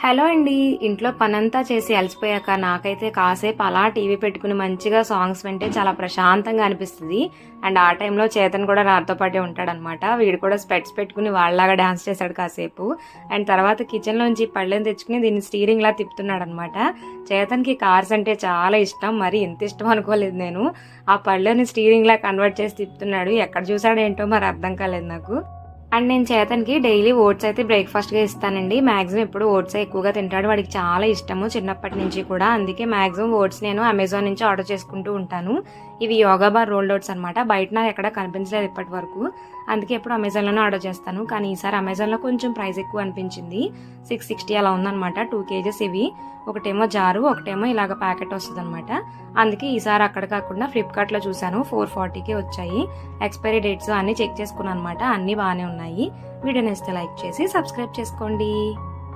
Hello అండి. ఇంట్లో పనంతా చేసి అలసిపోయాక నాకైతే కాసేపు అలా టీవీ పెట్టుకుని మంచిగా సాంగ్స్ వింటే చాలా ప్రశాంతంగా అనిపిస్తుంది. అండ్ ఆ టైంలో చేతన్ కూడా నాతో పాటే ఉంటాడనమాట. వీడు కూడా స్పెట్స్ పెట్టుకుని వాళ్ళలాగా డాన్స్ చేశాడు కాసేపు. అండ్ తర్వాత కిచెన్లోంచి పళ్ళెని తెచ్చుకుని దీన్ని స్టీరింగ్ లా తిప్పుతున్నాడు అనమాట. చేతన్కి కార్స్ అంటే చాలా ఇష్టం. మరి ఎంత ఇష్టం అనుకోలేదు నేను. ఆ పళ్ళెని స్టీరింగ్ లా కన్వర్ట్ చేసి తిప్పుతున్నాడు. ఎక్కడ చూసాడేంటో మరి అర్థం కాలేదు నాకు. అండ్ నేను చేతన్కి డైలీ ఓట్స్ అయితే బ్రేక్ఫాస్ట్గా ఇస్తానండి. మ్యాక్సిమం ఎప్పుడు ఓట్స్ ఎక్కువగా తింటాడు. వాడికి చాలా ఇష్టము చిన్నప్పటి నుంచి కూడా. అందుకే మ్యాక్సిమం ఓట్స్ నేను అమెజాన్ నుంచి ఆర్డర్ చేసుకుంటూ ఉంటాను. ఇవి యోగా బార్ రోల్డ్ ఓట్స్ అనమాట. బయట నాకు ఎక్కడ కనిపించలేదు ఇప్పటి వరకు. అందుకే ఎప్పుడు అమెజాన్లోనే ఆర్డర్ చేస్తాను. కానీ ఈసారి అమెజాన్లో కొంచెం ప్రైస్ ఎక్కువ అనిపించింది. 660 అలా ఉందన్నమాట. 2 kgs ఇవి. ఒకటేమో జారు, ఒకటేమో ఇలాగ ప్యాకెట్ వస్తుంది అనమాట. అందుకే ఈసారి అక్కడ కాకుండా ఫ్లిప్కార్ట్లో చూశాను. 440కే వచ్చాయి. ఎక్స్పైరీ డేట్స్ అన్నీ చెక్ చేసుకున్నాను అనమాట. అన్నీ బాగానే ఉన్నాయి. వీడియో నచ్చితే లైక్ చేసి సబ్స్క్రైబ్ చేసుకోండి.